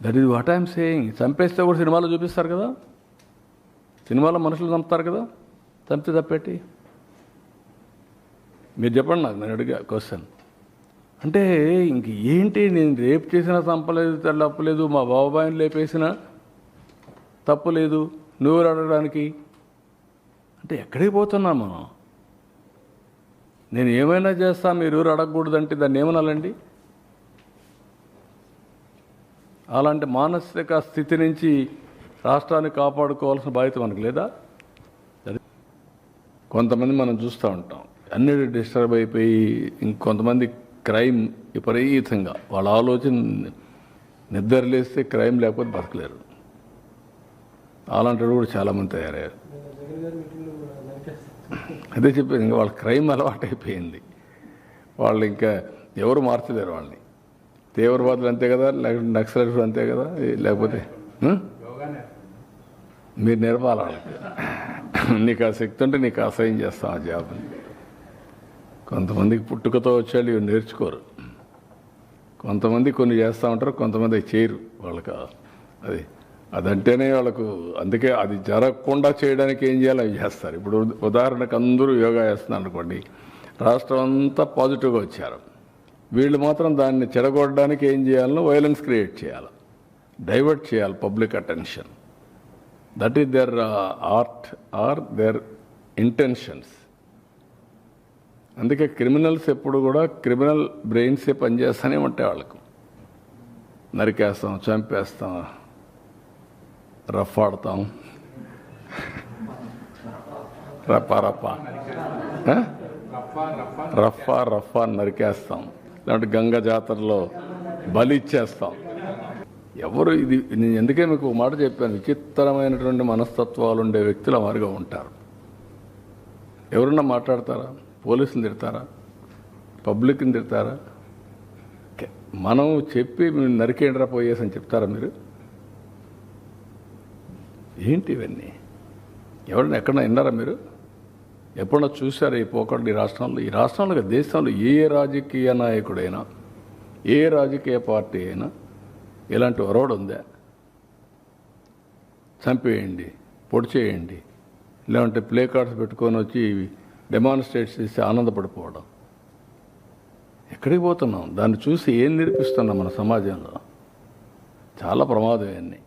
That is what I'm saying. చంపేస్తే కూడా సినిమాలో చూపిస్తారు కదా, సినిమాలో మనుషులు చంపుతారు కదా, చంపితే తప్పేటి? మీరు చెప్పండి నాకు, నేను అడిగా క్వశ్చన్. అంటే ఇంక ఏంటి, నేను రేపు చేసినా చంపలేదు, తప్పలేదు, మా బాబాయిని లేపేసినా తప్పులేదు, నువ్వు అడగడానికి అంటే ఎక్కడికి పోతున్నాం మనం? నేను ఏమైనా చేస్తా, మీరు ఎవరు అడగకూడదంటే దాన్ని ఏమనాలండి? అలాంటి మానసిక స్థితి నుంచి రాష్ట్రాన్ని కాపాడుకోవాల్సిన బాధ్యత మనకు లేదా? కొంతమంది మనం చూస్తూ ఉంటాం, అన్నిటి డిస్టర్బ్ అయిపోయి, ఇంకొంతమంది క్రైమ్ విపరీతంగా, వాళ్ళ ఆలోచన నిద్రలేస్తే క్రైమ్ లేకపోతే బతకలేరు. అలాంటి కూడా చాలామంది తయారయ్యారు. అదే చెప్పేది, ఇంకా వాళ్ళ క్రైమ్ అలవాటు అయిపోయింది. వాళ్ళు ఇంకా ఎవరు మార్చలేరు వాళ్ళని. తీవ్రవాదులు అంతే కదా, లేకపోతే నక్సలైట్లు అంతే కదా, లేకపోతే మీరు నేర్పాలి వాళ్ళకి. నీకు ఆ శక్తి ఉంటే నీకు అసహ్యం చేస్తాం ఆ జాబ్ని. కొంతమందికి పుట్టుకతో వచ్చేళ్ళు ఇవి నేర్చుకోరు, కొంతమంది కొన్ని చేస్తూ ఉంటారు, కొంతమంది చేయరు. వాళ్ళకి అదంటేనే వాళ్ళకు, అందుకే అది జరగకుండా చేయడానికి ఏం చేయాలో అవి చేస్తారు. ఇప్పుడు ఉదాహరణకు అందరూ యోగా చేస్తున్నారు అనుకోండి, రాష్ట్రం అంతా పాజిటివ్గా వచ్చారు, వీళ్ళు మాత్రం దాన్ని చెడగొట్టడానికి ఏం చేయాలో వైలెన్స్ క్రియేట్ చేయాలి, డైవర్ట్ చేయాలి public attention. That is their art or their intentions. అందుకే క్రిమినల్స్ ఎప్పుడు కూడా క్రిమినల్ బ్రెయిన్సే పనిచేస్తూనే ఉంటాయి. వాళ్ళకు నరికేస్తాం, చంపేస్తాం, రఫ్ ఆడతాం, రఫా నరికేస్తాం, లేదంటే గంగ జాతరలో బలి ఇచ్చేస్తాం. ఎవరు ఇది? నేను ఎందుకే మీకు ఒక మాట చెప్పాను, విచిత్రమైనటువంటి మనస్తత్వాలు ఉండే వ్యక్తులు మారిగా ఉంటారు. ఎవరన్నా మాట్లాడతారా? పోలీసులు తిడతారా? పబ్లిక్ని తిడతారా? మనం చెప్పి మీరు నరికేండ్రా పోయేసి అని చెప్తారా మీరు? ఏంటి ఇవన్నీ? ఎవరన్నా ఎక్కడన్నా విన్నారా మీరు? ఎప్పుడన్నా చూసారా ఈ పోకడ? ఈ రాష్ట్రంలో దేశంలో ఏ రాజకీయ నాయకుడైనా, ఏ రాజకీయ పార్టీ అయినా ఇలాంటి ఒరవడు ఉందా? చంపేయండి, పొడి చేయండి, లేదంటే ప్లే కార్డ్స్ పెట్టుకొని వచ్చి డెమాన్స్ట్రేట్ చేసి ఆనందపడిపోవడం. ఎక్కడికి పోతున్నాం? దాన్ని చూసి ఏం నేర్పిస్తున్నాం మన సమాజంలో? చాలా ప్రమాదం ఇవన్నీ.